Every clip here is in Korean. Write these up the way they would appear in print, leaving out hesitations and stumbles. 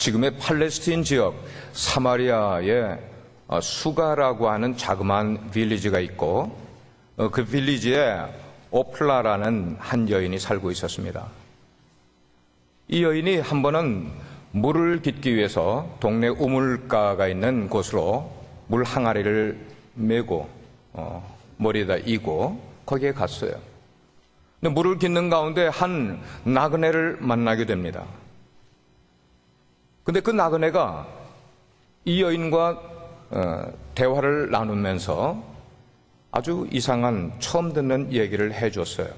지금의 팔레스틴 지역 사마리아에 수가라고 하는 자그마한 빌리지가 있고 그 빌리지에 오플라라는 한 여인이 살고 있었습니다. 이 여인이 한 번은 물을 깃기 위해서 동네 우물가가 있는 곳으로 물 항아리를 메고 머리에다 이고 거기에 갔어요. 근데 물을 깃는 가운데 한 나그네를 만나게 됩니다. 근데 그 나그네가 이 여인과 대화를 나누면서 아주 이상한 처음 듣는 얘기를 해줬어요.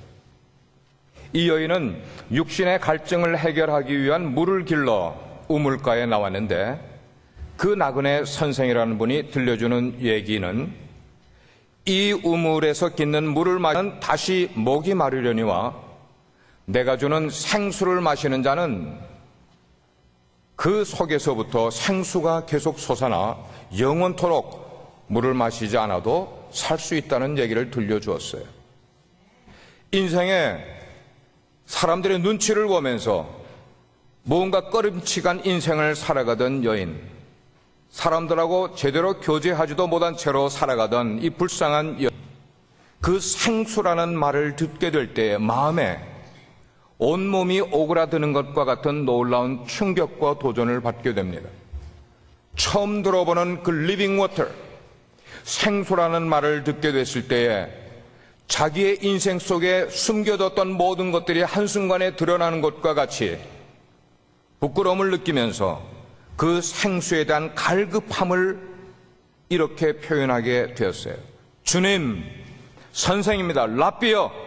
이 여인은 육신의 갈증을 해결하기 위한 물을 길러 우물가에 나왔는데 그 나그네 선생이라는 분이 들려주는 얘기는 이 우물에서 깃는 물을 마시면 다시 목이 마르려니와 내가 주는 생수를 마시는 자는 그 속에서부터 생수가 계속 솟아나 영원토록 물을 마시지 않아도 살 수 있다는 얘기를 들려주었어요. 인생에 사람들의 눈치를 보면서 뭔가 꺼림칙한 인생을 살아가던 여인, 사람들하고 제대로 교제하지도 못한 채로 살아가던 이 불쌍한 여인, 그 생수라는 말을 듣게 될 때 마음에 온몸이 오그라드는 것과 같은 놀라운 충격과 도전을 받게 됩니다. 처음 들어보는 그 리빙 워터, 생수라는 말을 듣게 됐을 때에 자기의 인생 속에 숨겨뒀던 모든 것들이 한순간에 드러나는 것과 같이 부끄러움을 느끼면서 그 생수에 대한 갈급함을 이렇게 표현하게 되었어요. 주님, 선생입니다. 랍비여.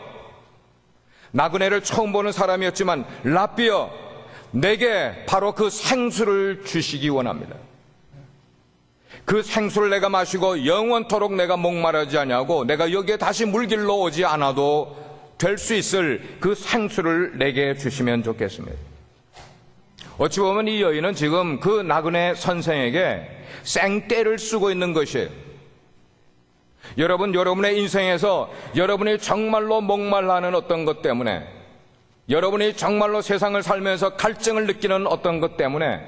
나그네를 처음 보는 사람이었지만 랍비여, 내게 바로 그 생수를 주시기 원합니다. 그 생수를 내가 마시고 영원토록 내가 목마르지 아니하고 내가 여기에 다시 물길로 오지 않아도 될 수 있을 그 생수를 내게 주시면 좋겠습니다. 어찌 보면 이 여인은 지금 그 나그네 선생에게 생떼를 쓰고 있는 것이에요. 여러분의 인생에서 여러분이 정말로 목말라하는 어떤 것 때문에, 여러분이 정말로 세상을 살면서 갈증을 느끼는 어떤 것 때문에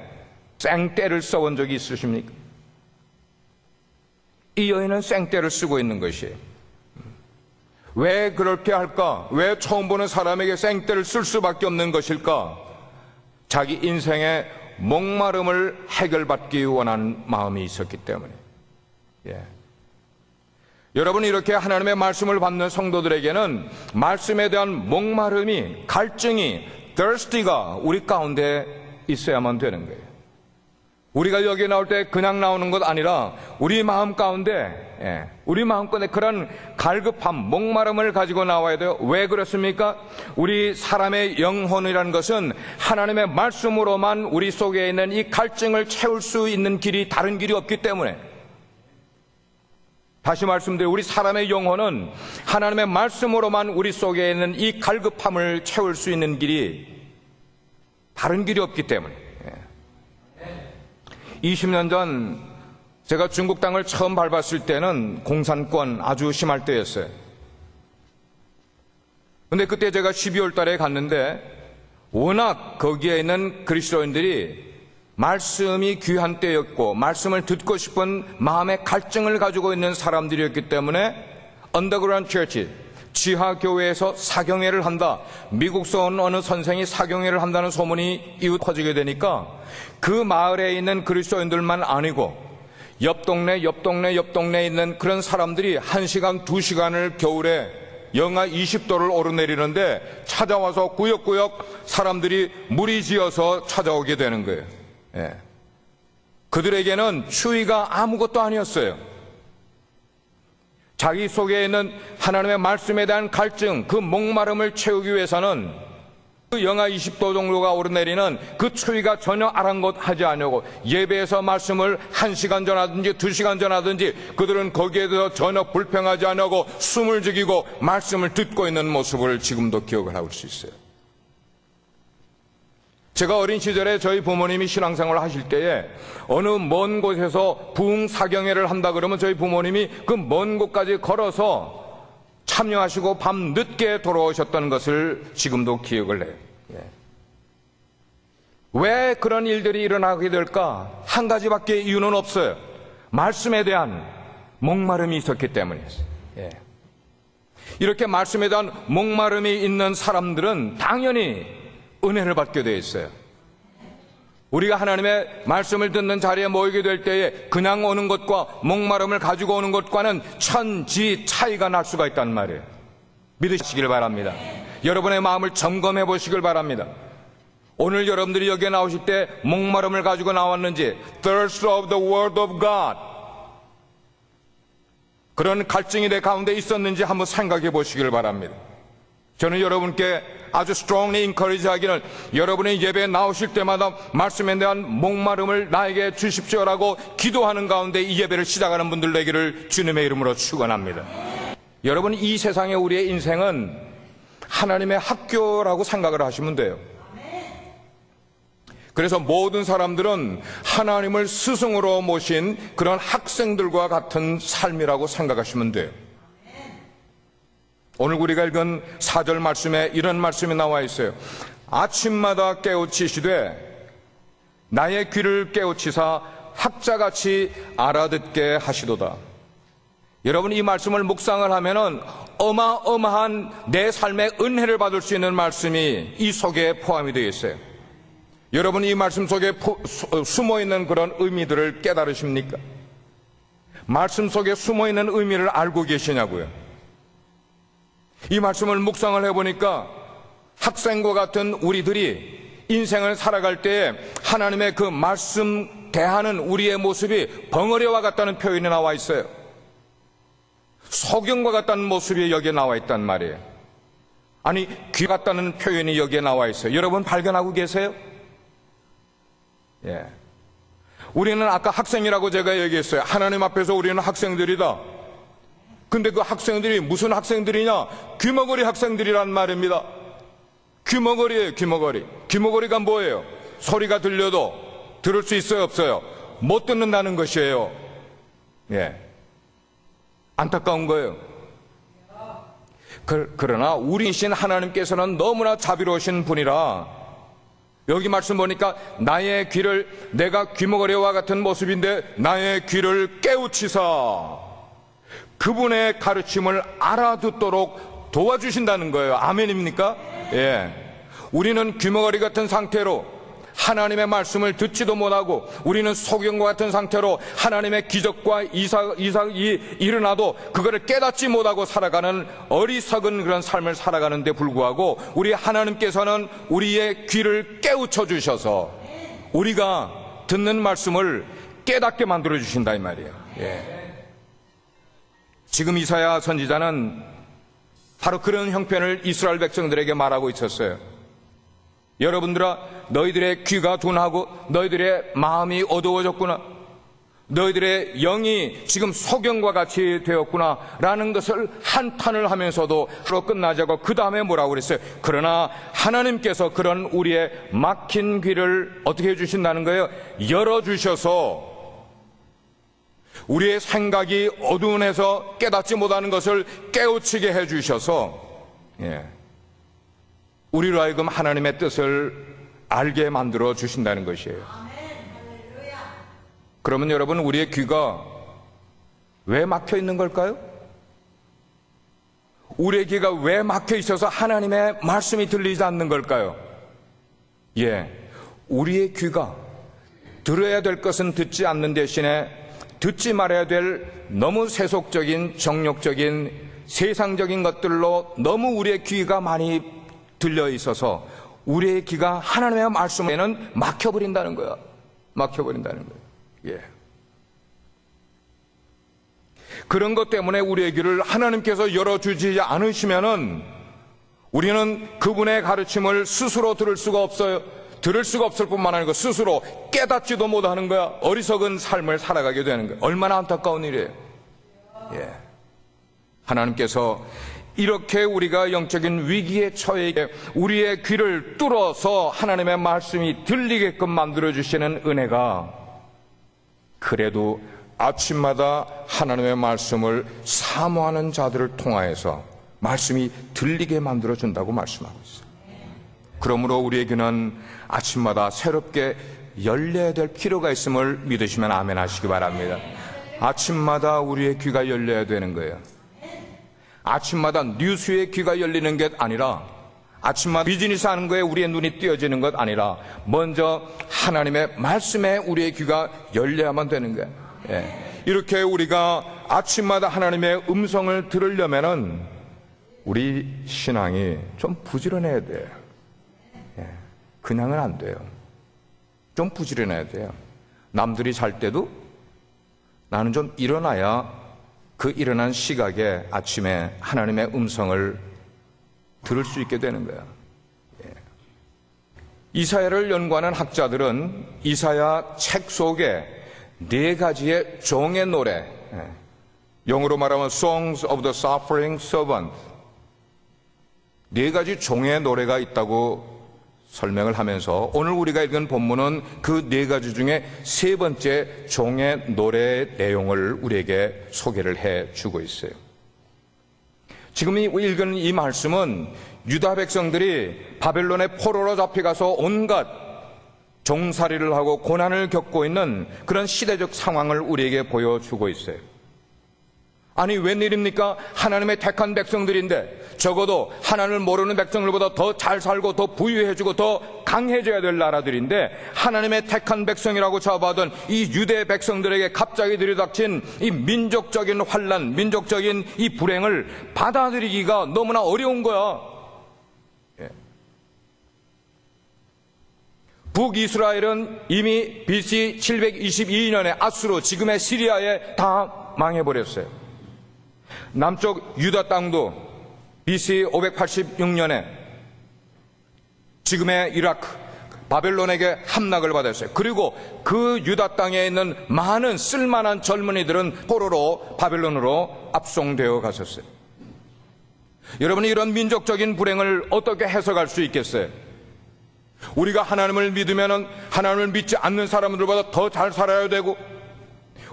생떼를 써본 적이 있으십니까? 이 여인은 생떼를 쓰고 있는 것이에요. 왜 그렇게 할까? 왜 처음 보는 사람에게 생떼를 쓸 수밖에 없는 것일까? 자기 인생의 목마름을 해결받기 원하는 마음이 있었기 때문에. 여러분, 이렇게 하나님의 말씀을 받는 성도들에게는 말씀에 대한 목마름이, 갈증이, thirsty가 우리 가운데 있어야만 되는 거예요. 우리가 여기에 나올 때 그냥 나오는 것 아니라 우리 마음 가운데 그런 갈급함, 목마름을 가지고 나와야 돼요. 왜 그렇습니까? 우리 사람의 영혼이라는 것은 하나님의 말씀으로만 우리 속에 있는 이 갈증을 채울 수 있는 길이 다른 길이 없기 때문에, 다시 말씀드려요. 우리 사람의 영혼은 하나님의 말씀으로만 우리 속에 있는 이 갈급함을 채울 수 있는 길이 다른 길이 없기 때문에. 20년 전 제가 중국 땅을 처음 밟았을 때는 공산권 아주 심할 때였어요. 근데 그때 제가 12월 달에 갔는데 워낙 거기에 있는 그리스도인들이 말씀이 귀한 때였고 말씀을 듣고 싶은 마음의 갈증을 가지고 있는 사람들이었기 때문에 언더그라운드 처치, 지하교회에서 사경회를 한다, 미국서 온 어느 선생이 사경회를 한다는 소문이 이웃 퍼지게 되니까 그 마을에 있는 그리스도인들만 아니고 옆 동네에 있는 그런 사람들이 1시간, 2시간을 겨울에 영하 20도를 오르내리는데 찾아와서 구역구역 사람들이 무리지어서 찾아오게 되는 거예요. 그들에게는 추위가 아무것도 아니었어요. 자기 속에 있는 하나님의 말씀에 대한 갈증, 그 목마름을 채우기 위해서는 그 영하 20도 정도가 오르내리는 그 추위가 전혀 아랑곳하지 않냐고 예배에서 말씀을 1시간 전하든지 2시간 전하든지 그들은 거기에 대해서 전혀 불평하지 않냐고 숨을 죽이고 말씀을 듣고 있는 모습을 지금도 기억을 할 수 있어요. 제가 어린 시절에 저희 부모님이 신앙생활을 하실 때에 어느 먼 곳에서 부흥사경회를 한다 그러면 저희 부모님이 그 먼 곳까지 걸어서 참여하시고 밤 늦게 돌아오셨던 것을 지금도 기억을 해요. 왜 그런 일들이 일어나게 될까? 한 가지밖에 이유는 없어요. 말씀에 대한 목마름이 있었기 때문이었어요. 예. 이렇게 말씀에 대한 목마름이 있는 사람들은 당연히 은혜를 받게 되어 있어요. 우리가 하나님의 말씀을 듣는 자리에 모이게 될 때에 그냥 오는 것과 목마름을 가지고 오는 것과는 천지 차이가 날 수가 있단 말이에요. 믿으시길 바랍니다. 여러분의 마음을 점검해 보시길 바랍니다. 오늘 여러분들이 여기에 나오실 때 목마름을 가지고 나왔는지, thirst of the word of God, 그런 갈증이 내 가운데 있었는지 한번 생각해 보시길 바랍니다. 저는 여러분께 아주 strongly encourage 하기를, 여러분이 예배에 나오실 때마다 말씀에 대한 목마름을 나에게 주십시오라고 기도하는 가운데 이 예배를 시작하는 분들 되기를 주님의 이름으로 축원합니다. 여러분, 이 세상에 우리의 인생은 하나님의 학교라고 생각을 하시면 돼요. 그래서 모든 사람들은 하나님을 스승으로 모신 그런 학생들과 같은 삶이라고 생각하시면 돼요. 오늘 우리가 읽은 4절 말씀에 이런 말씀이 나와 있어요. 아침마다 깨우치시되 나의 귀를 깨우치사 학자같이 알아듣게 하시도다. 여러분, 이 말씀을 묵상을 하면은 어마어마한 내 삶의 은혜를 받을 수 있는 말씀이 이 속에 포함이 되어 있어요. 여러분, 이 말씀 속에 숨어있는 그런 의미들을 깨달으십니까? 말씀 속에 숨어있는 의미를 알고 계시냐고요? 이 말씀을 묵상을 해보니까 학생과 같은 우리들이 인생을 살아갈 때에 하나님의 그 말씀 대하는 우리의 모습이 벙어리와 같다는 표현이 나와 있어요. 소경과 같다는 모습이 여기에 나와 있단 말이에요. 아니, 귀 같다는 표현이 여기에 나와 있어요. 여러분 발견하고 계세요? 예. 우리는 아까 학생이라고 제가 얘기했어요. 하나님 앞에서 우리는 학생들이다. 근데 그 학생들이 무슨 학생들이냐? 귀머거리 학생들이란 말입니다. 귀머거리예요, 귀머거리. 귀머거리가 뭐예요? 소리가 들려도 들을 수 있어요, 없어요? 못 듣는다는 것이에요. 예. 안타까운 거예요. 그러나 우리이신 하나님께서는 너무나 자비로우신 분이라 여기 말씀 보니까 나의 귀를, 내가 귀머거리와 같은 모습인데 나의 귀를 깨우치사 그분의 가르침을 알아듣도록 도와주신다는 거예요. 아멘입니까? 예. 우리는 귀머거리 같은 상태로 하나님의 말씀을 듣지도 못하고 우리는 소경과 같은 상태로 하나님의 기적과 이상이 일어나도 그거를 깨닫지 못하고 살아가는 어리석은 그런 삶을 살아가는 데 불구하고 우리 하나님께서는 우리의 귀를 깨우쳐 주셔서 우리가 듣는 말씀을 깨닫게 만들어 주신다 이 말이에요. 예. 지금 이사야 선지자는 바로 그런 형편을 이스라엘 백성들에게 말하고 있었어요. 여러분들아, 너희들의 귀가 둔하고 너희들의 마음이 어두워졌구나. 너희들의 영이 지금 소경과 같이 되었구나 라는 것을 한탄을 하면서도 하루 끝나자고 그 다음에 뭐라고 그랬어요? 그러나 하나님께서 그런 우리의 막힌 귀를 어떻게 해주신다는 거예요? 열어주셔서 우리의 생각이 어두운해서 깨닫지 못하는 것을 깨우치게 해주셔서 우리로 하여금 하나님의 뜻을 알게 만들어 주신다는 것이에요. 그러면 여러분, 우리의 귀가 왜 막혀 있는 걸까요? 우리의 귀가 왜 막혀 있어서 하나님의 말씀이 들리지 않는 걸까요? 예, 우리의 귀가 들어야 될 것은 듣지 않는 대신에 듣지 말아야 될 너무 세속적인, 정욕적인, 세상적인 것들로 너무 우리의 귀가 많이 들려 있어서 우리의 귀가 하나님의 말씀에는 막혀버린다는 거야. 막혀버린다는 거야. 예. 그런 것 때문에 우리의 귀를 하나님께서 열어주지 않으시면은 우리는 그분의 가르침을 스스로 들을 수가 없어요. 들을 수가 없을 뿐만 아니고 스스로 깨닫지도 못하는 거야. 어리석은 삶을 살아가게 되는 거야. 얼마나 안타까운 일이에요. 예. 하나님께서 이렇게 우리가 영적인 위기에 처해 우리의 귀를 뚫어서 하나님의 말씀이 들리게끔 만들어주시는 은혜가 그래도 아침마다 하나님의 말씀을 사모하는 자들을 통하여서 말씀이 들리게 만들어준다고 말씀하고 있어요. 그러므로 우리의 귀는 아침마다 새롭게 열려야 될 필요가 있음을 믿으시면 아멘 하시기 바랍니다. 아침마다 우리의 귀가 열려야 되는 거예요. 아침마다 뉴스의 귀가 열리는 게 아니라, 아침마다 비즈니스 하는 거에 우리의 눈이 띄어지는 것 아니라 먼저 하나님의 말씀에 우리의 귀가 열려야만 되는 거예요. 이렇게 우리가 아침마다 하나님의 음성을 들으려면은 우리 신앙이 좀 부지런해야 돼요. 그냥은 안 돼요. 좀 부지런해야 돼요. 남들이 잘 때도 나는 좀 일어나야 그 일어난 시각에 아침에 하나님의 음성을 들을 수 있게 되는 거야. 이사야를 연구하는 학자들은 이사야 책 속에 4가지의 종의 노래, 영어로 말하면 Songs of the Suffering Servant, 4가지 종의 노래가 있다고 설명을 하면서 오늘 우리가 읽은 본문은 그 4가지 중에 3번째 종의 노래의 내용을 우리에게 소개를 해주고 있어요. 지금 읽은 이 말씀은 유다 백성들이 바벨론의 포로로 잡혀가서 온갖 종살이를 하고 고난을 겪고 있는 그런 시대적 상황을 우리에게 보여주고 있어요. 아니 웬일입니까? 하나님의 택한 백성들인데 적어도 하나님을 모르는 백성들보다 더 잘 살고 더 부유해지고 더 강해져야 될 나라들인데 하나님의 택한 백성이라고 잡아던 이 유대 백성들에게 갑자기 들이닥친 이 민족적인 환난, 민족적인 이 불행을 받아들이기가 너무나 어려운 거야. 북이스라엘은 이미 BC 722년에 아수르, 지금의 시리아에 다 망해버렸어요. 남쪽 유다 땅도 BC 586년에 지금의 이라크, 바벨론에게 함락을 받았어요. 그리고 그 유다 땅에 있는 많은 쓸만한 젊은이들은 포로로 바벨론으로 압송되어 갔었어요. 여러분, 이런 민족적인 불행을 어떻게 해석할 수 있겠어요? 우리가 하나님을 믿으면 하나님을 믿지 않는 사람들보다 더 잘 살아야 되고,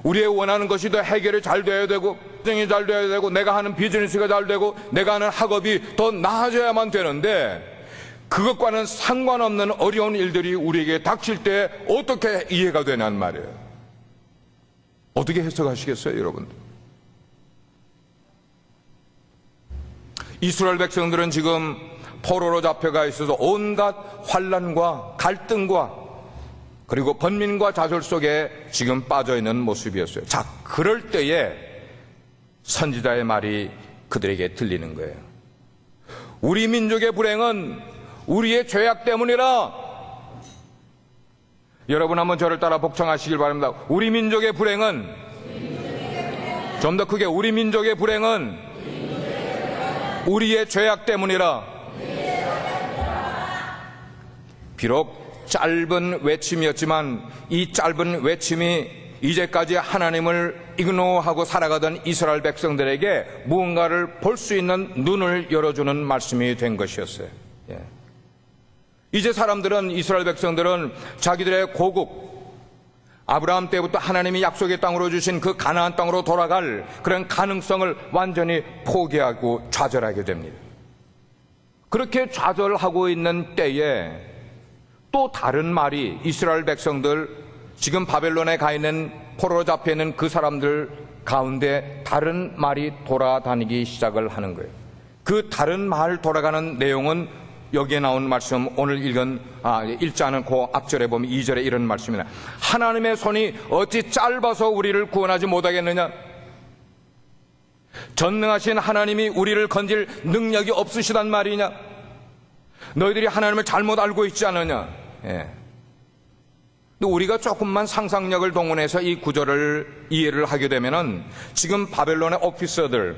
우리의 원하는 것이 더 해결이 잘 돼야 되고, 정이 잘 돼야 되고, 내가 하는 비즈니스가 잘 되고, 내가 하는 학업이 더 나아져야만 되는데, 그것과는 상관없는 어려운 일들이 우리에게 닥칠 때 어떻게 이해가 되냐는 말이에요. 어떻게 해석하시겠어요, 여러분들? 이스라엘 백성들은 지금 포로로 잡혀가 있어서 온갖 환난과 갈등과 그리고 번민과 좌절 속에 지금 빠져있는 모습이었어요. 자, 그럴 때에 선지자의 말이 그들에게 들리는 거예요. 우리 민족의 불행은 우리의 죄악 때문이라. 여러분 한번 저를 따라 복창하시길 바랍니다. 우리 민족의 불행은, 좀 더 크게, 우리 민족의 불행은 우리의 죄악 때문이라. 비록 짧은 외침이었지만 이 짧은 외침이 이제까지 하나님을 이그노하고 살아가던 이스라엘 백성들에게 무언가를 볼 수 있는 눈을 열어주는 말씀이 된 것이었어요. 이제 사람들은, 이스라엘 백성들은 자기들의 고국, 아브라함 때부터 하나님이 약속의 땅으로 주신 그 가나안 땅으로 돌아갈 그런 가능성을 완전히 포기하고 좌절하게 됩니다. 그렇게 좌절하고 있는 때에 또 다른 말이 이스라엘 백성들, 지금 바벨론에 가 있는 포로로 잡혀 있는 그 사람들 가운데 다른 말이 돌아다니기 시작을 하는 거예요. 그 다른 말 돌아가는 내용은 여기에 나온 말씀, 오늘 읽은 1장은 그 앞절에 보면 2절에 이런 말씀이나, 하나님의 손이 어찌 짧아서 우리를 구원하지 못하겠느냐? 전능하신 하나님이 우리를 건질 능력이 없으시단 말이냐? 너희들이 하나님을 잘못 알고 있지 않느냐? 근데 우리가 조금만 상상력을 동원해서 이 구절을 이해를 하게 되면은, 지금 바벨론의 오피서들,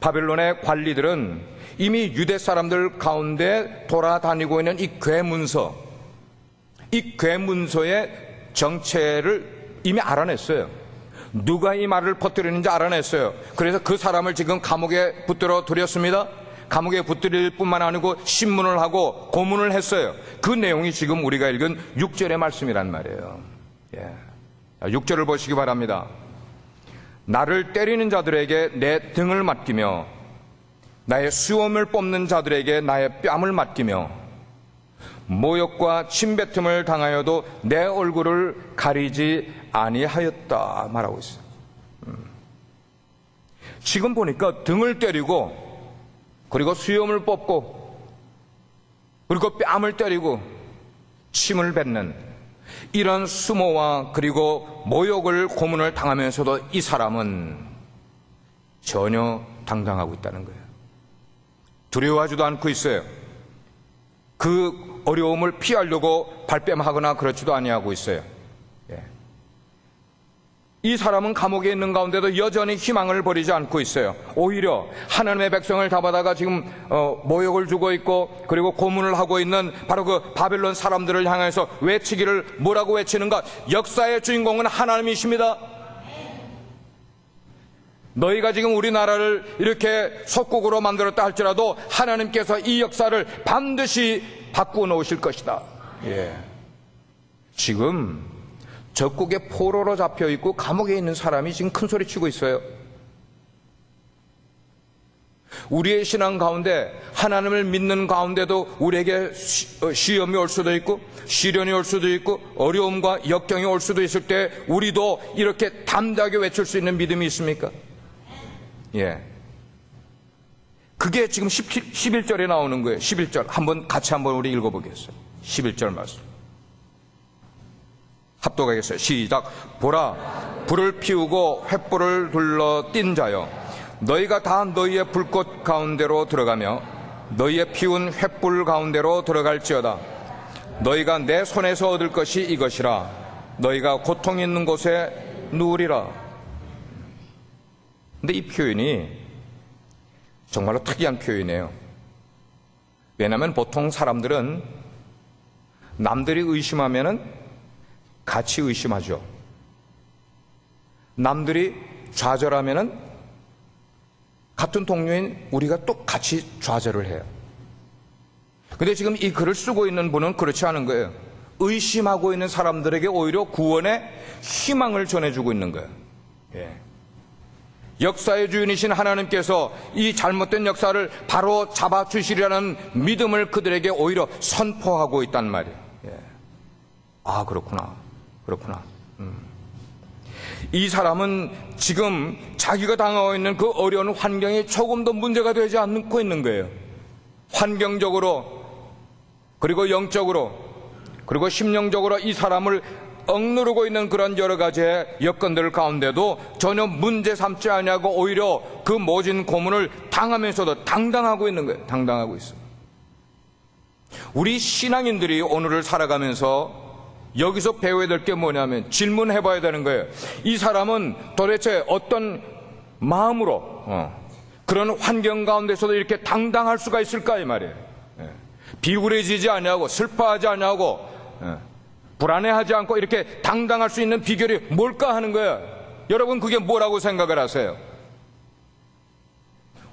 바벨론의 관리들은 이미 유대 사람들 가운데 돌아다니고 있는 이 괴문서, 이 괴문서의 정체를 이미 알아냈어요. 누가 이 말을 퍼뜨리는지 알아냈어요. 그래서 그 사람을 지금 감옥에 붙들어 들였습니다. 감옥에 붙들일 뿐만 아니고 신문을 하고 고문을 했어요. 그 내용이 지금 우리가 읽은 6절의 말씀이란 말이에요. 6절을 보시기 바랍니다. 나를 때리는 자들에게 내 등을 맡기며 나의 수염을 뽑는 자들에게 나의 뺨을 맡기며 모욕과 침뱉음을 당하여도 내 얼굴을 가리지 아니하였다 말하고 있어요. 지금 보니까 등을 때리고, 그리고 수염을 뽑고, 그리고 뺨을 때리고 침을 뱉는 이런 수모와 그리고 모욕을, 고문을 당하면서도 이 사람은 전혀 당당하고 있다는 거예요. 두려워하지도 않고 있어요. 그 어려움을 피하려고 발뺌하거나 그렇지도 아니하고 있어요. 이 사람은 감옥에 있는 가운데도 여전히 희망을 버리지 않고 있어요. 오히려 하나님의 백성을 잡아다가 지금 모욕을 주고 있고, 그리고 고문을 하고 있는 바로 그 바벨론 사람들을 향해서 외치기를 뭐라고 외치는가? 역사의 주인공은 하나님이십니다. 너희가 지금 우리나라를 이렇게 속국으로 만들었다 할지라도 하나님께서 이 역사를 반드시 바꾸어 놓으실 것이다. 지금 적국의 포로로 잡혀 있고 감옥에 있는 사람이 지금 큰 소리 치고 있어요. 우리의 신앙 가운데, 하나님을 믿는 가운데도 우리에게 시험이 올 수도 있고 시련이 올 수도 있고 어려움과 역경이 올 수도 있을 때 우리도 이렇게 담대하게 외칠 수 있는 믿음이 있습니까? 그게 지금 11절에 나오는 거예요. 11절 같이 한번 우리 읽어보겠어요. 11절 말씀 합독하겠어요. 시작. 보라, 불을 피우고 횃불을 둘러 띈 자여, 너희가 다 너희의 불꽃 가운데로 들어가며 너희의 피운 횃불 가운데로 들어갈지어다. 너희가 내 손에서 얻을 것이 이것이라. 너희가 고통 있는 곳에 누우리라. 근데 이 표현이 정말로 특이한 표현이에요. 왜냐하면 보통 사람들은 남들이 의심하면은 같이 의심하죠. 남들이 좌절하면은 같은 동료인 우리가 또 같이 좌절을 해요. 근데 지금 이 글을 쓰고 있는 분은 그렇지 않은 거예요. 의심하고 있는 사람들에게 오히려 구원의 희망을 전해주고 있는 거예요. 역사의 주인이신 하나님께서 이 잘못된 역사를 바로 잡아주시리라는 믿음을 그들에게 오히려 선포하고 있단 말이에요. 아, 그렇구나. 이 사람은 지금 자기가 당하고 있는 그 어려운 환경이 조금도 문제가 되지 않고 있는 거예요. 환경적으로, 그리고 영적으로, 그리고 심령적으로 이 사람을 억누르고 있는 그런 여러 가지의 여건들 가운데도 전혀 문제 삼지 않냐고 오히려 그 모진 고문을 당하면서도 당당하고 있는 거예요. 당당하고 있어요. 우리 신앙인들이 오늘을 살아가면서 여기서 배워야 될 게 뭐냐면 질문해 봐야 되는 거예요. 이 사람은 도대체 어떤 마음으로 그런 환경 가운데서도 이렇게 당당할 수가 있을까 이 말이에요. 비굴해지지 않냐고, 슬퍼하지 않냐고, 불안해하지 않고 이렇게 당당할 수 있는 비결이 뭘까 하는 거예요. 여러분, 그게 뭐라고 생각을 하세요?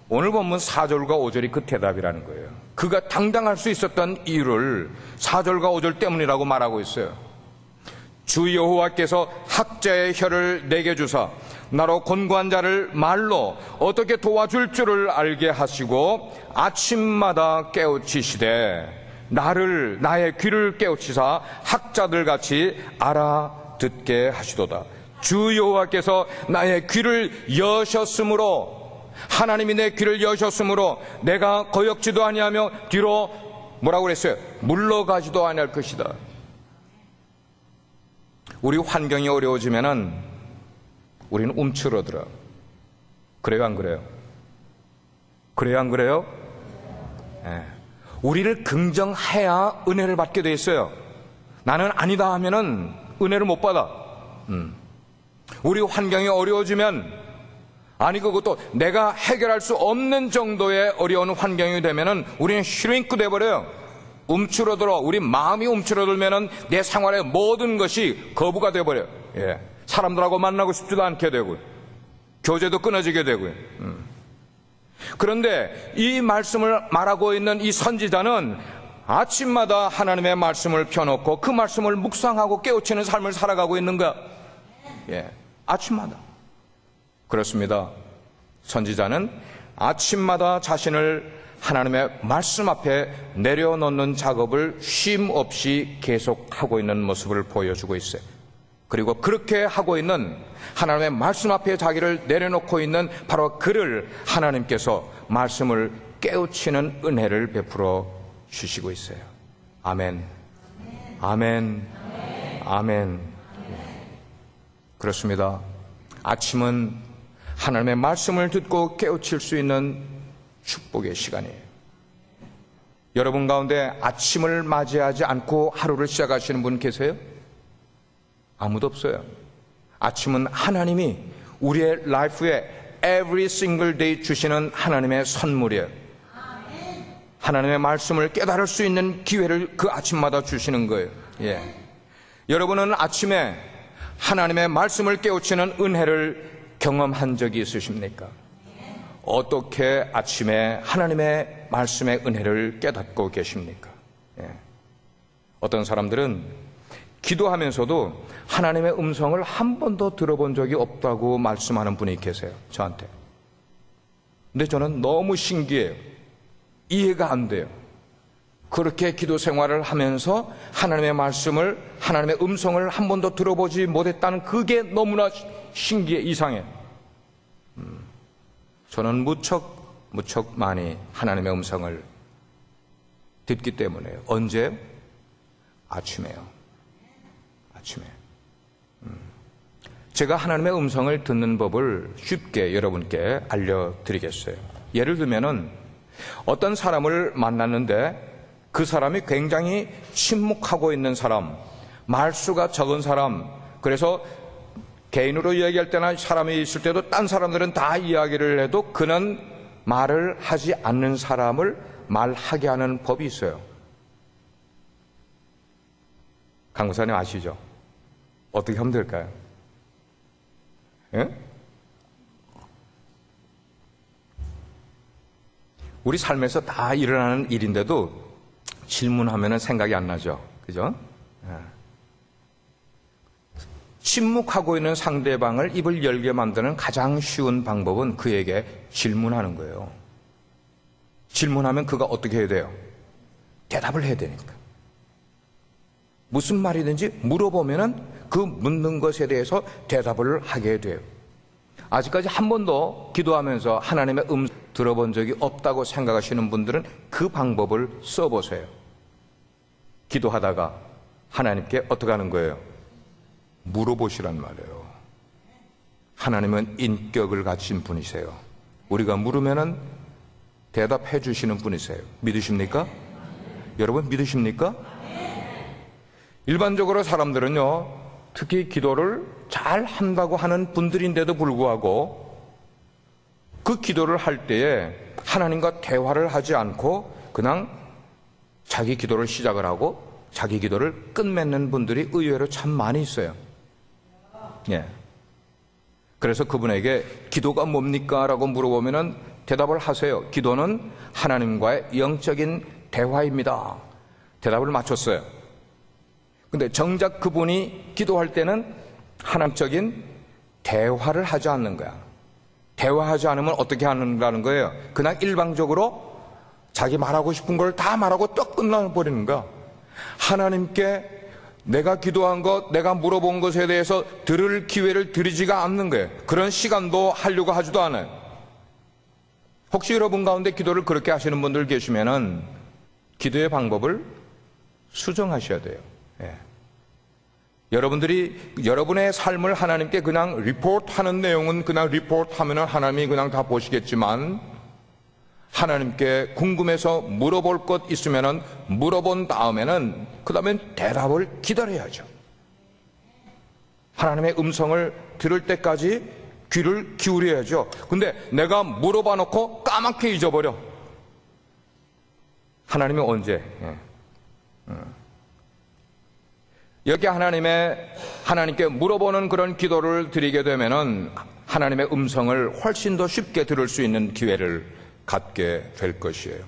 오늘 본문 4절과 5절이 그 대답이라는 거예요. 그가 당당할 수 있었던 이유를 4절과 5절 때문이라고 말하고 있어요. 주 여호와께서 학자의 혀를 내게 주사 나로 곤고한 자를 말로 어떻게 도와줄 줄을 알게 하시고 아침마다 깨우치시되 나의 귀를 깨우치사 학자들 같이 알아듣게 하시도다. 주 여호와께서 나의 귀를 여셨으므로, 하나님이 내 귀를 여셨으므로 내가 거역지도 아니하며 뒤로 뭐라고 그랬어요? 물러가지도 아니할 것이다. 우리 환경이 어려워지면은 우리는 움츠러들어. 그래요, 안 그래요? 그래요, 안 그래요? 우리를 긍정해야 은혜를 받게 돼 있어요. 나는 아니다 하면은 은혜를 못 받아. 우리 환경이 어려워지면, 아니 그것도 내가 해결할 수 없는 정도의 어려운 환경이 되면은 우리는 슈링크 돼버려요. 움츠러들어. 우리 마음이 움츠러들면은 내 생활의 모든 것이 거부가 돼버려요. 사람들하고 만나고 싶지도 않게 되고 교제도 끊어지게 되고요. 그런데 이 말씀을 말하고 있는 이 선지자는 아침마다 하나님의 말씀을 펴놓고 그 말씀을 묵상하고 깨우치는 삶을 살아가고 있는 거야. 아침마다. 그렇습니다. 선지자는 아침마다 자신을 하나님의 말씀 앞에 내려놓는 작업을 쉼 없이 계속하고 있는 모습을 보여주고 있어요. 그리고 그렇게 하고 있는 하나님의 말씀 앞에 자기를 내려놓고 있는 바로 그를 하나님께서 말씀을 깨우치는 은혜를 베풀어 주시고 있어요. 아멘. 아멘. 아멘. 그렇습니다. 아침은 하나님의 말씀을 듣고 깨우칠 수 있는 축복의 시간이에요. 여러분 가운데 아침을 맞이하지 않고 하루를 시작하시는 분 계세요? 아무도 없어요. 아침은 하나님이 우리의 라이프에 every single day 주시는 하나님의 선물이에요. 하나님의 말씀을 깨달을 수 있는 기회를 그 아침마다 주시는 거예요. 예. 여러분은 아침에 하나님의 말씀을 깨우치는 은혜를 경험한 적이 있으십니까? 어떻게 아침에 하나님의 말씀의 은혜를 깨닫고 계십니까? 예. 어떤 사람들은 기도하면서도 하나님의 음성을 한 번도 들어본 적이 없다고 말씀하는 분이 계세요, 저한테. 근데 저는 너무 신기해요. 이해가 안 돼요. 그렇게 기도 생활을 하면서 하나님의 말씀을, 하나님의 음성을 한 번도 들어보지 못했다는 그게 너무나 신기해, 이상해. 저는 무척 많이 하나님의 음성을 듣기 때문에요. 언제? 아침에요. 아침에. 제가 하나님의 음성을 듣는 법을 쉽게 여러분께 알려드리겠어요. 예를 들면은 어떤 사람을 만났는데 그 사람이 굉장히 침묵하고 있는 사람, 말수가 적은 사람, 그래서 개인으로 이야기할 때나 사람이 있을 때도 딴 사람들은 다 이야기를 해도 그는 말을 하지 않는 사람을 말하게 하는 법이 있어요. 강구사님 아시죠? 어떻게 하면 될까요? 예? 우리 삶에서 다 일어나는 일인데도 질문하면 생각이 안 나죠. 그죠? 예. 침묵하고 있는 상대방을 입을 열게 만드는 가장 쉬운 방법은 그에게 질문하는 거예요. 질문하면 그가 어떻게 해야 돼요? 대답을 해야 되니까. 무슨 말이든지 물어보면은 그 묻는 것에 대해서 대답을 하게 돼요. 아직까지 한 번도 기도하면서 하나님의 들어본 적이 없다고 생각하시는 분들은 그 방법을 써보세요. 기도하다가 하나님께 어떻게 하는 거예요? 물어보시란 말이에요. 하나님은 인격을 가진 분이세요. 우리가 물으면은 대답해 주시는 분이세요. 믿으십니까? 여러분 믿으십니까? 일반적으로 사람들은요, 특히 기도를 잘 한다고 하는 분들인데도 불구하고 그 기도를 할 때에 하나님과 대화를 하지 않고 그냥 자기 기도를 시작을 하고 자기 기도를 끝맺는 분들이 의외로 참 많이 있어요. 예. 그래서 그분에게 기도가 뭡니까? 라고 물어보면은 대답을 하세요. 기도는 하나님과의 영적인 대화입니다. 대답을 맞췄어요. 근데 정작 그분이 기도할 때는 하나님적인 대화를 하지 않는 거야. 대화하지 않으면 어떻게 하는가는 거예요? 그냥 일방적으로 자기 말하고 싶은 걸 다 말하고 또 끝나버리는 거야. 하나님께 내가 기도한 것, 내가 물어본 것에 대해서 들을 기회를 드리지가 않는 거예요. 그런 시간도 하려고 하지도 않아요. 혹시 여러분 가운데 기도를 그렇게 하시는 분들 계시면은 기도의 방법을 수정하셔야 돼요. 예. 여러분들이 여러분의 삶을 하나님께 그냥 리포트하는 내용은 그냥 리포트하면은 하나님이 그냥 다 보시겠지만 하나님께 궁금해서 물어볼 것 있으면은 물어본 다음에는 그 다음엔 대답을 기다려야죠. 하나님의 음성을 들을 때까지 귀를 기울여야죠. 근데 내가 물어봐 놓고 까맣게 잊어버려. 하나님이 언제? 여기 하나님께 물어보는 그런 기도를 드리게 되면은 하나님의 음성을 훨씬 더 쉽게 들을 수 있는 기회를 갖게 될 것이에요.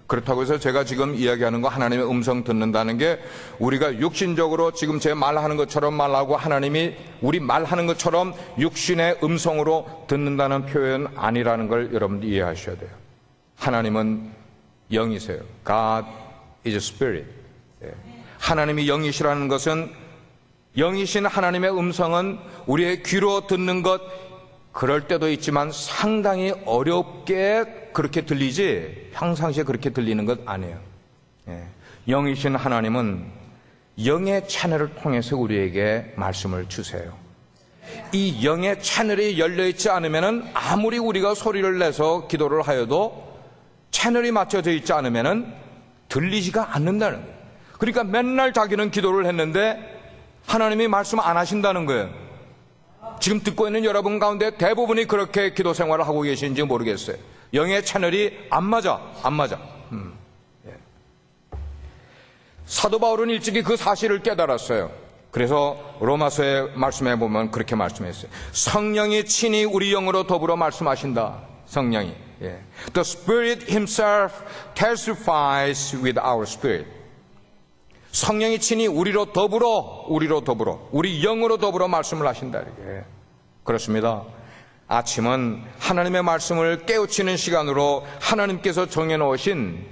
그렇다고 해서 제가 지금 이야기하는 거 하나님의 음성 듣는다는 게 우리가 육신적으로 지금 제 말하는 것처럼 말하고 하나님이 우리 말하는 것처럼 육신의 음성으로 듣는다는 표현 아니라는 걸 여러분 이해하셔야 돼요. 하나님은 영이세요. God is Spirit. 하나님이 영이시라는 것은, 영이신 하나님의 음성은 우리의 귀로 듣는 것, 그럴 때도 있지만 상당히 어렵게 그렇게 들리지 평상시에 그렇게 들리는 것 아니에요. 영이신 하나님은 영의 채널을 통해서 우리에게 말씀을 주세요. 이 영의 채널이 열려있지 않으면 아무리 우리가 소리를 내서 기도를 하여도 채널이 맞춰져 있지 않으면 들리지가 않는다는 거예요. 그러니까 맨날 자기는 기도를 했는데 하나님이 말씀 안 하신다는 거예요. 지금 듣고 있는 여러분 가운데 대부분이 그렇게 기도 생활을 하고 계신지 모르겠어요. 영의 채널이 안 맞아. 사도 바울은 일찍이 그 사실을 깨달았어요. 그래서 로마서의 말씀에 보면 그렇게 말씀했어요. 성령이 친히 우리 영으로 더불어 말씀하신다. 성령이. The Spirit Himself testifies with our spirit. 성령이 친히 우리로 더불어, 우리 영으로 더불어 말씀을 하신다. 이렇게. 그렇습니다. 아침은 하나님의 말씀을 깨우치는 시간으로 하나님께서 정해놓으신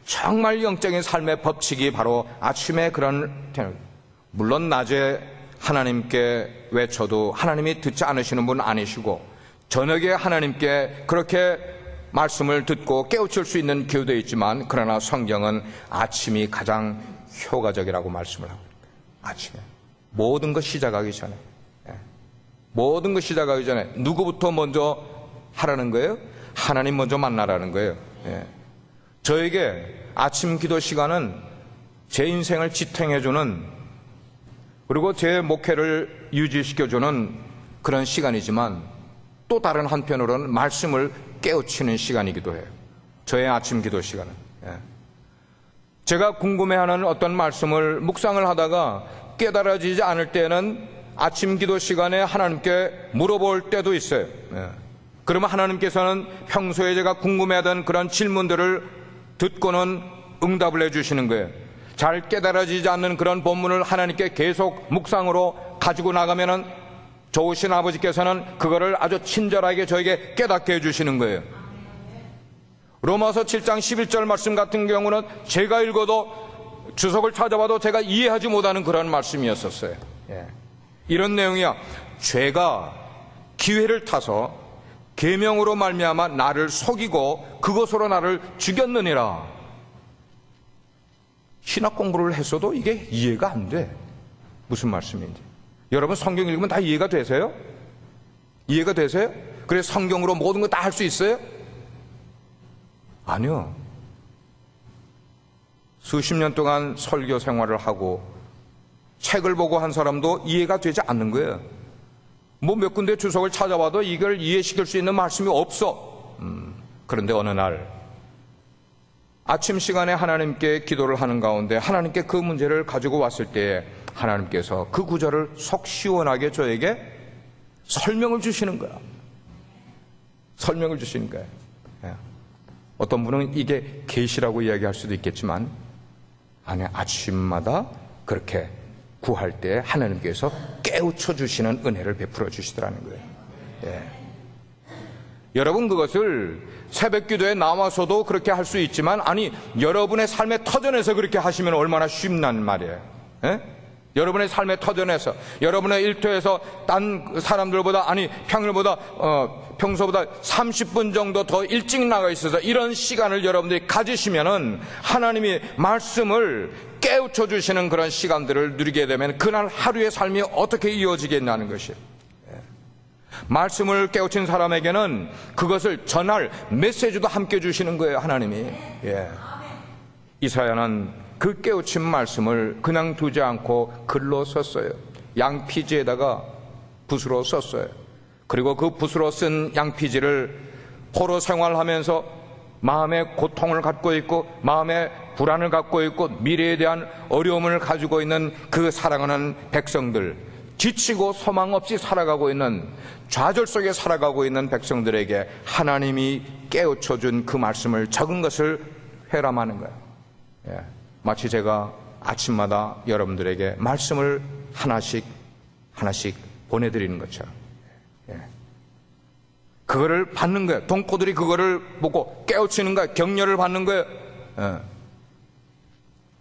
정말 영적인 삶의 법칙이 바로 아침에 그런, 물론 낮에 하나님께 외쳐도 하나님이 듣지 않으시는 분 아니시고 저녁에 하나님께 그렇게 말씀을 듣고 깨우칠 수 있는 기회도 있지만, 그러나 성경은 아침이 가장 효과적이라고 말씀을 하고 있습니다. 아침에 모든 것 시작하기 전에, 모든 것 시작하기 전에 누구부터 먼저 하라는 거예요? 하나님 먼저 만나라는 거예요. 저에게 아침 기도 시간은 제 인생을 지탱해주는, 그리고 제 목회를 유지시켜주는 그런 시간이지만, 또 다른 한편으로는 말씀을 깨우치는 시간이기도 해요. 저의 아침 기도 시간은. 제가 궁금해하는 어떤 말씀을 묵상을 하다가 깨달아지지 않을 때는 아침 기도 시간에 하나님께 물어볼 때도 있어요. 그러면 하나님께서는 평소에 제가 궁금해하던 그런 질문들을 듣고는 응답을 해주시는 거예요. 잘 깨달아지지 않는 그런 본문을 하나님께 계속 묵상으로 가지고 나가면은 좋으신 아버지께서는 그거를 아주 친절하게 저에게 깨닫게 해주시는 거예요. 로마서 7장 11절 말씀 같은 경우는 제가 읽어도 주석을 찾아봐도 제가 이해하지 못하는 그런 말씀이었었어요. 이런 내용이야. 죄가 기회를 타서 계명으로 말미암아 나를 속이고 그것으로 나를 죽였느니라. 신학 공부를 했어도 이게 이해가 안 돼. 무슨 말씀인지. 여러분 성경 읽으면 다 이해가 되세요? 이해가 되세요? 그래서 성경으로 모든 거 다 할 수 있어요? 아니요. 수십 년 동안 설교 생활을 하고 책을 보고 한 사람도 이해가 되지 않는 거예요. 뭐 몇 군데 주석을 찾아봐도 이걸 이해시킬 수 있는 말씀이 없어. 그런데 어느 날 아침 시간에 하나님께 기도를 하는 가운데 하나님께 그 문제를 가지고 왔을 때에 하나님께서 그 구절을 속 시원하게 저에게 설명을 주시는 거야. 설명을 주시는 거예요. 어떤 분은 이게 계시라고 이야기할 수도 있겠지만, 아니, 아침마다 그렇게 구할 때 하나님께서 깨우쳐 주시는 은혜를 베풀어 주시더라는 거예요. 여러분 그것을 새벽 기도에 나와서도 그렇게 할 수 있지만, 아니 여러분의 삶의 터전에서 그렇게 하시면 얼마나 쉽단 말이에요. 여러분의 삶의 터전에서, 여러분의 일터에서 딴 사람들보다, 아니 평소보다 30분 정도 더 일찍 나가 있어서 이런 시간을 여러분들이 가지시면은 하나님이 말씀을 깨우쳐 주시는 그런 시간들을 누리게 되면 그날 하루의 삶이 어떻게 이어지겠냐는 것이에요. 말씀을 깨우친 사람에게는 그것을 전할 메시지도 함께 주시는 거예요, 하나님이. 이사야는 그 깨우친 말씀을 그냥 두지 않고 글로 썼어요. 양피지에다가 붓으로 썼어요. 그리고 그 붓으로 쓴 양피지를 포로 생활하면서 마음의 고통을 갖고 있고 마음의 불안을 갖고 있고 미래에 대한 어려움을 가지고 있는 그 사랑하는 백성들, 지치고 소망 없이 살아가고 있는, 좌절 속에 살아가고 있는 백성들에게 하나님이 깨우쳐준 그 말씀을 적은 것을 회람하는 거예요. 마치 제가 아침마다 여러분들에게 말씀을 하나씩 보내드리는 것처럼. 그거를 받는 거예요. 동포들이 그거를 보고 깨우치는 거예요. 격려를 받는 거예요. 예.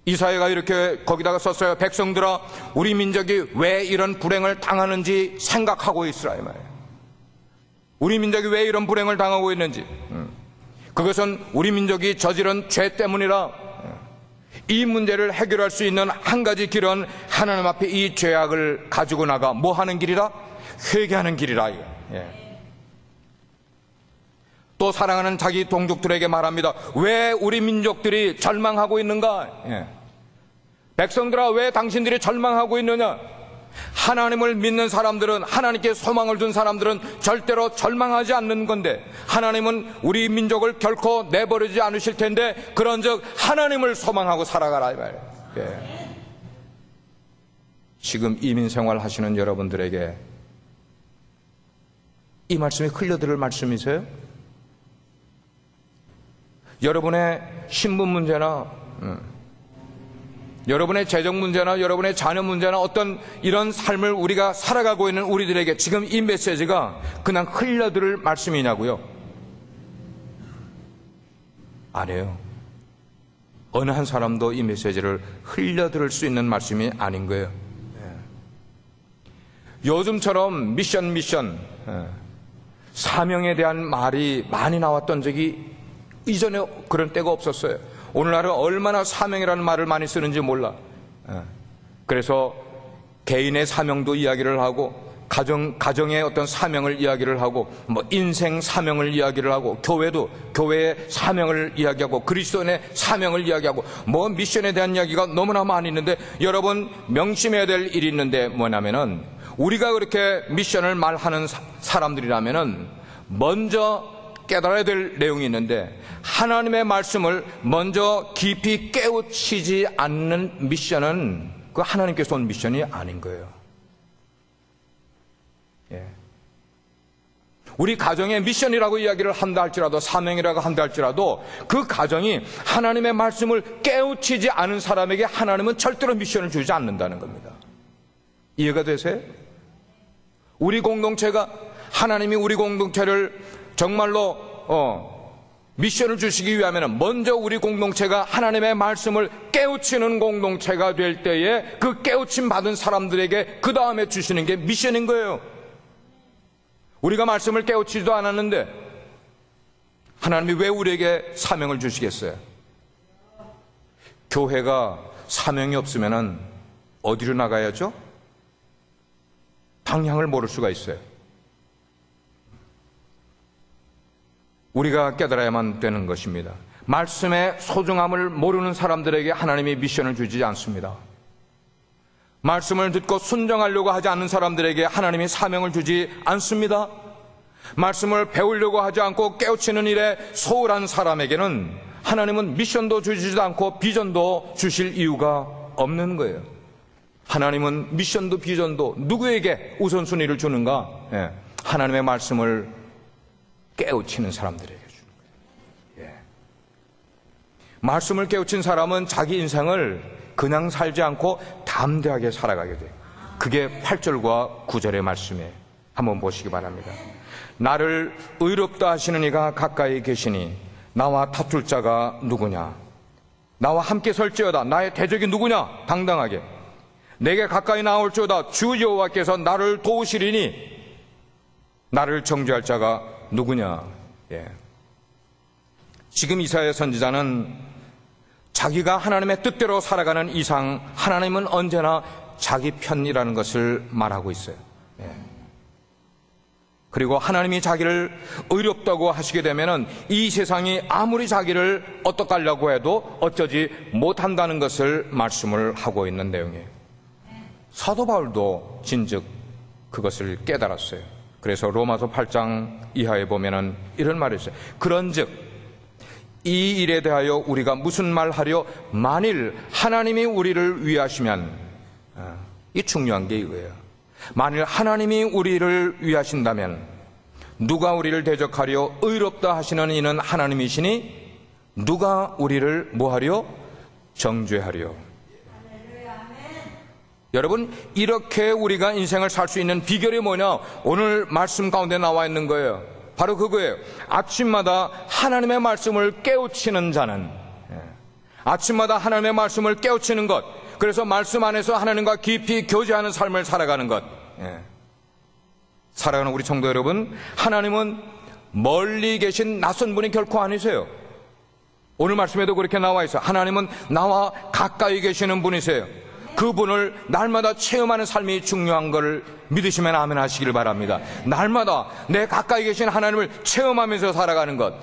이사야가 이렇게 거기다가 썼어요. 백성들아, 우리 민족이 왜 이런 불행을 당하는지 생각하고 있으라, 이 말이에요. 우리 민족이 왜 이런 불행을 당하고 있는지. 그것은 우리 민족이 저지른 죄 때문이라. 이 문제를 해결할 수 있는 한 가지 길은 하나님 앞에 이 죄악을 가지고 나가 뭐 하는 길이라? 회개하는 길이라. 예. 또 사랑하는 자기 동족들에게 말합니다. 왜 우리 민족들이 절망하고 있는가? 예. 백성들아, 왜 당신들이 절망하고 있느냐? 하나님을 믿는 사람들은, 하나님께 소망을 둔 사람들은 절대로 절망하지 않는 건데, 하나님은 우리 민족을 결코 내버리지 않으실 텐데, 그런즉 하나님을 소망하고 살아가라, 이 말이에요. 예. 지금 이민생활 하시는 여러분들에게 이 말씀이 흘려들을 말씀이세요? 여러분의 신분 문제나 여러분의 재정 문제나 여러분의 자녀 문제나 어떤 이런 삶을 우리가 살아가고 있는 우리들에게 지금 이 메시지가 그냥 흘려들을 말씀이냐고요? 아니에요. 어느 한 사람도 이 메시지를 흘려들을 수 있는 말씀이 아닌 거예요. 요즘처럼 미션 사명에 대한 말이 많이 나왔던 적이 이전에 그런 때가 없었어요. 오늘날은 얼마나 사명이라는 말을 많이 쓰는지 몰라. 그래서 개인의 사명도 이야기를 하고, 가정의 어떤 사명을 이야기를 하고, 뭐 인생 사명을 이야기를 하고, 교회의 사명을 이야기하고, 그리스도인의 사명을 이야기하고, 뭐 미션에 대한 이야기가 너무나 많이 있는데, 여러분 명심해야 될 일이 있는데 뭐냐면은, 우리가 그렇게 미션을 말하는 사람들이라면은 먼저 깨달아야 될 내용이 있는데, 하나님의 말씀을 먼저 깊이 깨우치지 않는 미션은 그 하나님께서 온 미션이 아닌 거예요. 예. 우리 가정의 미션이라고 이야기를 한다 할지라도, 사명이라고 한다 할지라도, 그 가정이 하나님의 말씀을 깨우치지 않은 사람에게 하나님은 절대로 미션을 주지 않는다는 겁니다. 이해가 되세요? 우리 공동체가, 하나님이 우리 공동체를 정말로 미션을 주시기 위하면 먼저 우리 공동체가 하나님의 말씀을 깨우치는 공동체가 될 때에 그 깨우침 받은 사람들에게 그 다음에 주시는 게 미션인 거예요. 우리가 말씀을 깨우치지도 않았는데 하나님이 왜 우리에게 사명을 주시겠어요? 교회가 사명이 없으면 어디로 나가야죠? 방향을 모를 수가 있어요. 우리가 깨달아야만 되는 것입니다. 말씀의 소중함을 모르는 사람들에게 하나님이 미션을 주지 않습니다. 말씀을 듣고 순종하려고 하지 않는 사람들에게 하나님이 사명을 주지 않습니다. 말씀을 배우려고 하지 않고 깨우치는 일에 소홀한 사람에게는 하나님은 미션도 주시지도 않고 비전도 주실 이유가 없는 거예요. 하나님은 미션도 비전도 누구에게 우선순위를 주는가? 예. 하나님의 말씀을 깨우치는 사람들에게 주는 거예요. 예. 말씀을 깨우친 사람은 자기 인생을 그냥 살지 않고 담대하게 살아가게 돼요. 그게 8절과 9절의 말씀이에요. 한번 보시기 바랍니다. 나를 의롭다 하시는 이가 가까이 계시니 나와 다툴 자가 누구냐? 나와 함께 설지어다. 나의 대적이 누구냐? 당당하게 내게 가까이 나올지어다. 주 여호와께서 나를 도우시리니 나를 정죄할 자가 누구냐? 예. 지금 이사야 선지자는 자기가 하나님의 뜻대로 살아가는 이상 하나님은 언제나 자기 편이라는 것을 말하고 있어요. 예. 그리고 하나님이 자기를 의롭다고 하시게 되면은 이 세상이 아무리 자기를 어떡하려고 해도 어쩌지 못한다는 것을 말씀을 하고 있는 내용이에요. 사도 바울도 진즉 그것을 깨달았어요. 그래서 로마서 8장 이하에 보면은 이런 말이 있어요. 그런즉 이 일에 대하여 우리가 무슨 말하려? 만일 하나님이 우리를 위하시면, 이 중요한 게 이거예요. 만일 하나님이 우리를 위하신다면 누가 우리를 대적하려? 의롭다 하시는 이는 하나님이시니 누가 우리를 뭐하려? 정죄하려. 여러분, 이렇게 우리가 인생을 살 수 있는 비결이 뭐냐? 오늘 말씀 가운데 나와 있는 거예요. 바로 그거예요. 아침마다 하나님의 말씀을 깨우치는 자는, 아침마다 하나님의 말씀을 깨우치는 것, 그래서 말씀 안에서 하나님과 깊이 교제하는 삶을 살아가는 것. 살아가는 우리 성도 여러분, 하나님은 멀리 계신 낯선 분이 결코 아니세요. 오늘 말씀에도 그렇게 나와 있어요. 하나님은 나와 가까이 계시는 분이세요. 그분을 날마다 체험하는 삶이 중요한 걸 믿으시면 아멘 하시길 바랍니다. 날마다 내 가까이 계신 하나님을 체험하면서 살아가는 것.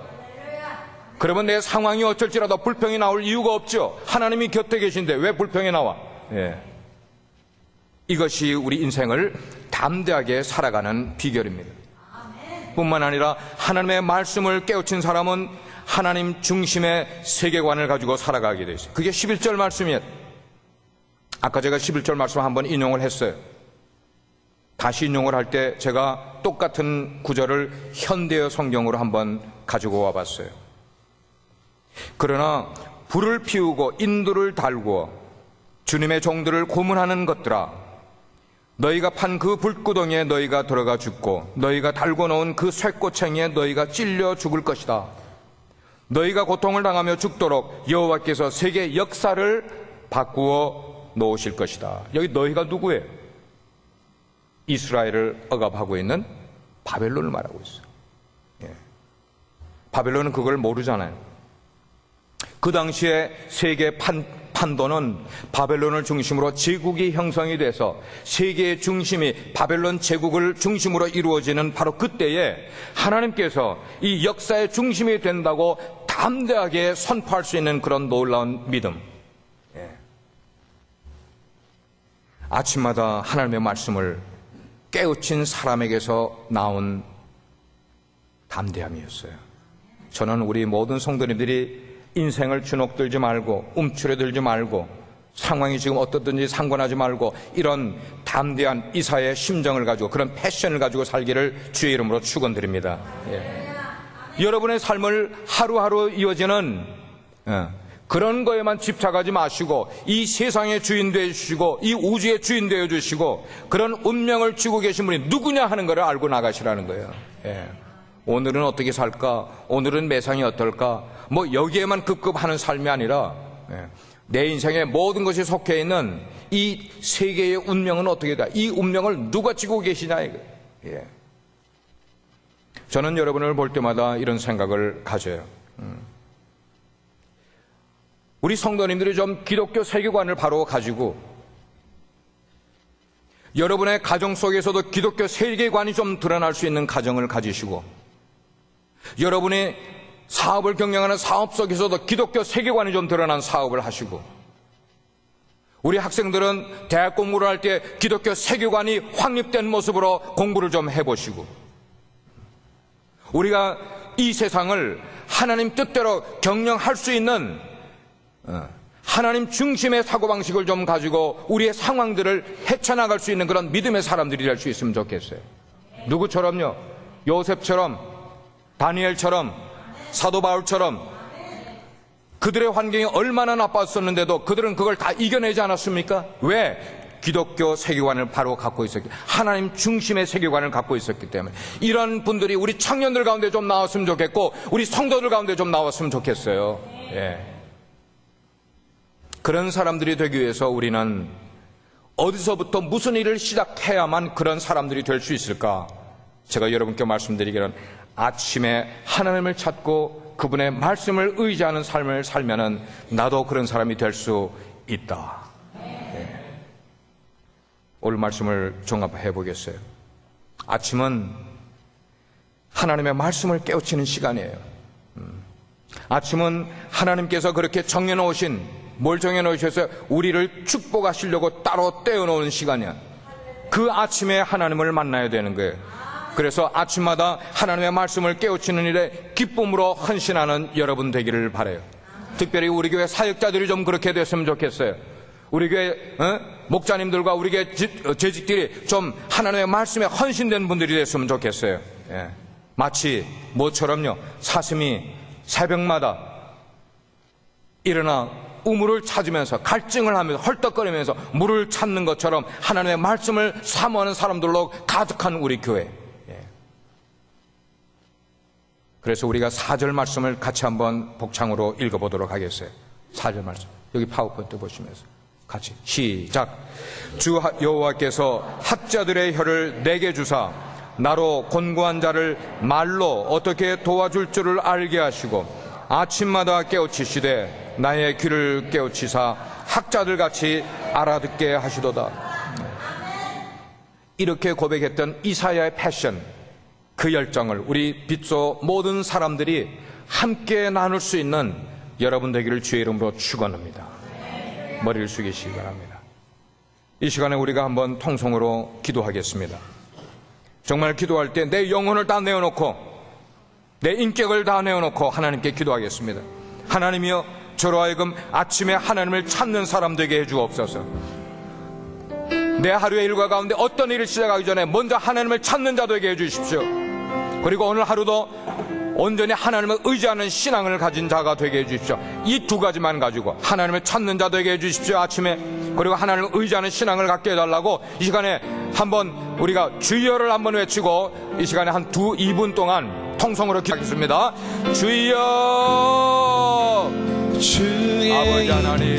그러면 내 상황이 어쩔지라도 불평이 나올 이유가 없죠. 하나님이 곁에 계신데 왜 불평이 나와? 이것이 우리 인생을 담대하게 살아가는 비결입니다. 뿐만 아니라 하나님의 말씀을 깨우친 사람은 하나님 중심의 세계관을 가지고 살아가게 되어 있어요. 그게 11절 말씀이에요. 아까 제가 11절 말씀 한번 인용을 했어요. 다시 인용을 할 때 제가 똑같은 구절을 현대어 성경으로 한번 가지고 와봤어요. 그러나 불을 피우고 인도를 달구어 주님의 종들을 고문하는 것들아, 너희가 판 그 불구덩이에 너희가 들어가 죽고 너희가 달고 놓은 그 쇠꼬챙이에 너희가 찔려 죽을 것이다. 너희가 고통을 당하며 죽도록 여호와께서 세계 역사를 바꾸어 놓으실 것이다. 여기 너희가 누구예요? 이스라엘을 억압하고 있는 바벨론을 말하고 있어요. 바벨론은 그걸 모르잖아요. 그 당시에 세계 판도는 바벨론을 중심으로 제국이 형성이 돼서 세계의 중심이 바벨론 제국을 중심으로 이루어지는 바로 그때에 하나님께서 이 역사의 중심이 된다고 담대하게 선포할 수 있는 그런 놀라운 믿음. 아침마다 하나님의 말씀을 깨우친 사람에게서 나온 담대함이었어요. 저는 우리 모든 성도님들이 인생을 주눅들지 말고 움츠러들지 말고 상황이 지금 어떻든지 상관하지 말고 이런 담대한 이사의 심정을 가지고 그런 패션을 가지고 살기를 주의 이름으로 축원드립니다. 여러분의 삶을 하루하루 이어지는 그런 거에만 집착하지 마시고 이 세상의 주인 되어주시고 이 우주의 주인 되어주시고 그런 운명을 쥐고 계신 분이 누구냐 하는 것을 알고 나가시라는 거예요. 오늘은 어떻게 살까? 오늘은 매상이 어떨까? 뭐 여기에만 급급하는 삶이 아니라 내 인생의 모든 것이 속해 있는 이 세계의 운명은 어떻게 돼? 이 운명을 누가 쥐고 계시냐 이거예요. 저는 여러분을 볼 때마다 이런 생각을 가져요. 우리 성도님들이 좀 기독교 세계관을 바로 가지고 여러분의 가정 속에서도 기독교 세계관이 좀 드러날 수 있는 가정을 가지시고 여러분이 사업을 경영하는 사업 속에서도 기독교 세계관이 좀 드러난 사업을 하시고 우리 학생들은 대학 공부를 할 때 기독교 세계관이 확립된 모습으로 공부를 좀 해보시고 우리가 이 세상을 하나님 뜻대로 경영할 수 있는 하나님 중심의 사고방식을 좀 가지고 우리의 상황들을 헤쳐나갈 수 있는 그런 믿음의 사람들이 될 수 있으면 좋겠어요. 누구처럼요? 요셉처럼, 다니엘처럼, 사도 바울처럼 그들의 환경이 얼마나 나빴었는데도 그들은 그걸 다 이겨내지 않았습니까? 왜? 기독교 세계관을 바로 갖고 있었기, 하나님 중심의 세계관을 갖고 있었기 때문에. 이런 분들이 우리 청년들 가운데 좀 나왔으면 좋겠고 우리 성도들 가운데 좀 나왔으면 좋겠어요. 그런 사람들이 되기 위해서 우리는 어디서부터 무슨 일을 시작해야만 그런 사람들이 될 수 있을까? 제가 여러분께 말씀드리기는 아침에 하나님을 찾고 그분의 말씀을 의지하는 삶을 살면은 나도 그런 사람이 될 수 있다. 오늘 말씀을 종합해 보겠어요. 아침은 하나님의 말씀을 깨우치는 시간이에요. 아침은 하나님께서 그렇게 정해놓으신, 뭘 정해놓으셔서 우리를 축복하시려고 따로 떼어놓은 시간이야. 그 아침에 하나님을 만나야 되는 거예요. 그래서 아침마다 하나님의 말씀을 깨우치는 일에 기쁨으로 헌신하는 여러분 되기를 바라요. 특별히 우리 교회 사역자들이 좀 그렇게 됐으면 좋겠어요. 우리 교회 목자님들과 우리 교회 재직들이 좀 하나님의 말씀에 헌신된 분들이 됐으면 좋겠어요. 마치 뭐처럼요, 사슴이 새벽마다 일어나 우물을 찾으면서 갈증을 하면서 헐떡거리면서 물을 찾는 것처럼 하나님의 말씀을 사모하는 사람들로 가득한 우리 교회. 그래서 우리가 4절 말씀을 같이 한번 복창으로 읽어보도록 하겠어요. 4절 말씀 여기 파워포인트 보시면서 같이 시작. 주 여호와께서 학자들의 혀를 내게 주사 나로 곤고한 자를 말로 어떻게 도와줄 줄을 알게 하시고 아침마다 깨우치시되 나의 귀를 깨우치사 학자들같이 알아듣게 하시도다. 이렇게 고백했던 이사야의 패션, 그 열정을 우리 빗소 모든 사람들이 함께 나눌 수 있는 여러분 되기를 주의 이름으로 축원합니다. 머리를 숙이시기 바랍니다. 이 시간에 우리가 한번 통성으로 기도하겠습니다. 정말 기도할 때 내 영혼을 다 내어놓고 내 인격을 다 내어놓고 하나님께 기도하겠습니다. 하나님이여, 저로 하여금 아침에 하나님을 찾는 사람 되게 해주옵소서. 내 하루의 일과 가운데 어떤 일을 시작하기 전에 먼저 하나님을 찾는 자 되게 해주십시오. 그리고 오늘 하루도 온전히 하나님을 의지하는 신앙을 가진 자가 되게 해주십시오. 이 두 가지만 가지고 하나님을 찾는 자 되게 해주십시오. 아침에. 그리고 하나님을 의지하는 신앙을 갖게 해달라고 이 시간에 한번 우리가 주여를 한번 외치고 이 시간에 한 2분 동안 통성으로 기도하겠습니다. 주여, 주의 아버지 하나님,